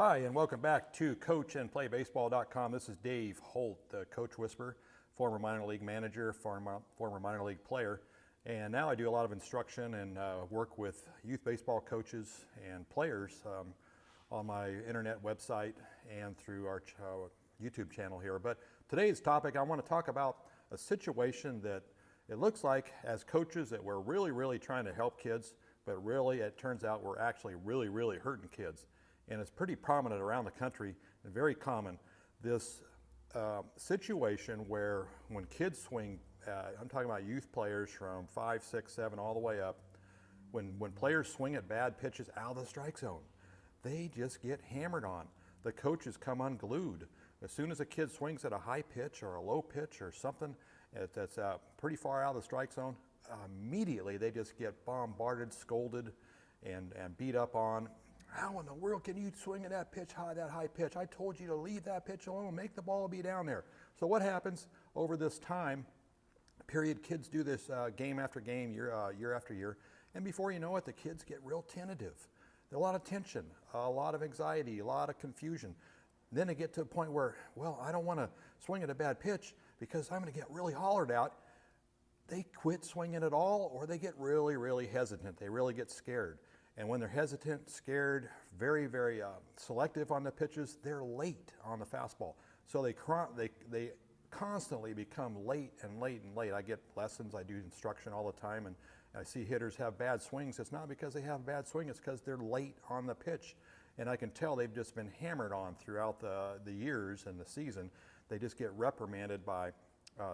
Hi, and welcome back to CoachAndPlayBaseball.com. This is Dave Holt, the Coach Whisperer, former minor league manager, former minor league player. And now I do a lot of instruction and work with youth baseball coaches and players on my internet website and through our YouTube channel here. But today's topic, I want to talk about a situation that it looks like as coaches that we're really trying to help kids, but really it turns out we're actually really hurting kids. And it's pretty prominent around the country and very common. This situation where when kids swing, I'm talking about youth players from 5, 6, 7, all the way up, when players swing at bad pitches out of the strike zone, they just get hammered on. The coaches come unglued. As soon as a kid swings at a high pitch or a low pitch or something that's pretty far out of the strike zone, immediately they just get bombarded, scolded, and beat up on. How in the world can you swing at that pitch, that high pitch? I told you to leave that pitch alone, make the ball be down there. So what happens over this time period? Kids do this game after game, year after year, and before you know it, the kids get real tentative. There's a lot of tension, a lot of anxiety, a lot of confusion. Then they get to a point where, well, I don't want to swing at a bad pitch because I'm going to get really hollered out. They quit swinging at all, or they get really hesitant. They really get scared. And when they're hesitant, scared, very selective on the pitches, they're late on the fastball. So they constantly become late. I get lessons, I do instruction all the time, and I see hitters have bad swings. It's not because they have bad swing, it's because they're late on the pitch. And I can tell they've just been hammered on throughout the years and the season. They just get reprimanded by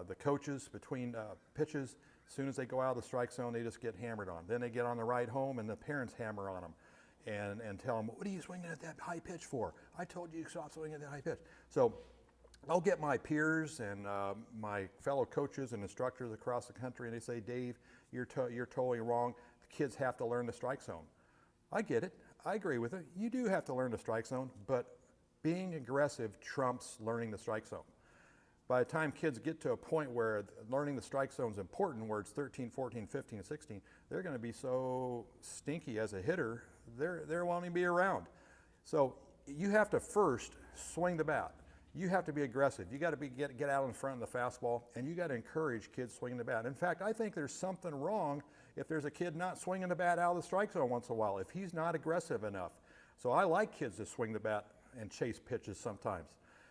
the coaches between pitches. As soon as they go out of the strike zone, they just get hammered on. Then they get on the ride home and the parents hammer on them and tell them, what are you swinging at that high pitch for? I told you to stop swinging at that high pitch. So I'll get my peers and my fellow coaches and instructors across the country, and they say, Dave, you're totally wrong. The kids have to learn the strike zone. I get it. I agree with it. You do have to learn the strike zone, but being aggressive trumps learning the strike zone. By the time kids get to a point where learning the strike zone is important, where it's 13, 14, 15, 16, they're going to be so stinky as a hitter, they won't even be around. So you have to first swing the bat. You have to be aggressive. You got to get out in front of the fastball, and you got to encourage kids swinging the bat. In fact, I think there's something wrong if there's a kid not swinging the bat out of the strike zone once in a while, if he's not aggressive enough. So I like kids to swing the bat and chase pitches sometimes,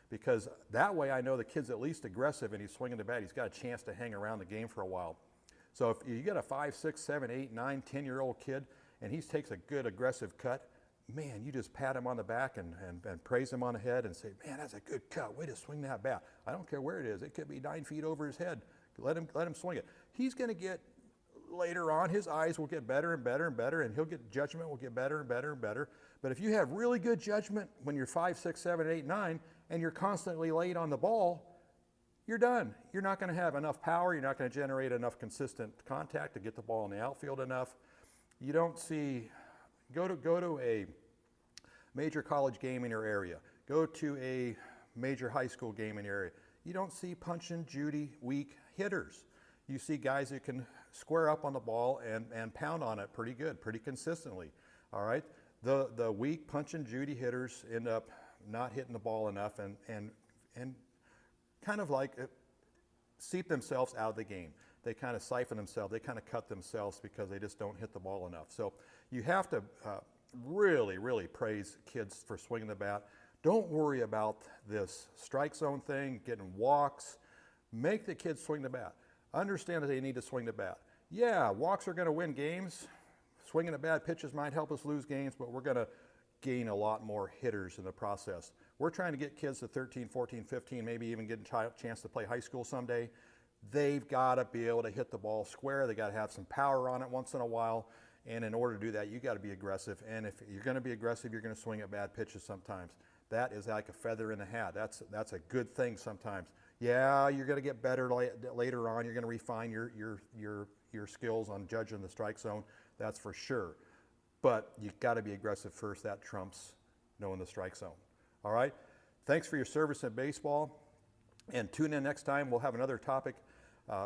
because that way I know the kid's at least aggressive and he's swinging the bat. He's got a chance to hang around the game for a while. So if you get a 5, 6, 7, 8, 9, 10-year-old kid and he takes a good aggressive cut, man, you just pat him on the back and praise him on the head and say, man, that's a good cut. Way to swing that bat. I don't care where it is. It could be 9 feet over his head. Let him swing it. He's going to get, later on, his eyes will get better and better, and he'll get judgment will get better and better. But if you have really good judgment when you're 5, 6, 7, 8, 9, and you're constantly late on the ball, you're done. You're not going to have enough power. You're not going to generate enough consistent contact to get the ball in the outfield enough. You don't see, go to a major college game in your area. Go to a major high school game in your area. You don't see punch and Judy weak hitters. You see guys who can square up on the ball and pound on it pretty good, pretty consistently. All right. The weak punch and Judy hitters end up not hitting the ball enough and kind of like seep themselves out of the game. They kind of siphon themselves. They kind of cut themselves because they just don't hit the ball enough. So you have to really praise kids for swinging the bat. Don't worry about this strike zone thing, getting walks. Make the kids swing the bat. Understand that they need to swing the bat. Yeah, walks are going to win games. Swinging at bad pitches might help us lose games, but we're going to gain a lot more hitters in the process. We're trying to get kids to 13, 14, 15, maybe even get a chance to play high school someday. They've got to be able to hit the ball square. They got to have some power on it once in a while. And in order to do that, you got to be aggressive. And if you're going to be aggressive, you're going to swing at bad pitches sometimes. That is like a feather in the hat. That's a good thing sometimes. Yeah, you're going to get better later on. You're going to refine your skills on judging the strike zone. That's for sure. But you got to be aggressive first. That trumps knowing the strike zone. All right. Thanks for your service in baseball. And tune in next time. We'll have another topic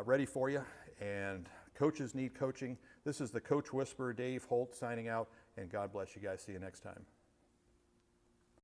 ready for you. And coaches need coaching. This is the Coach Whisperer, Dave Holt, signing out. And God bless you guys. See you next time.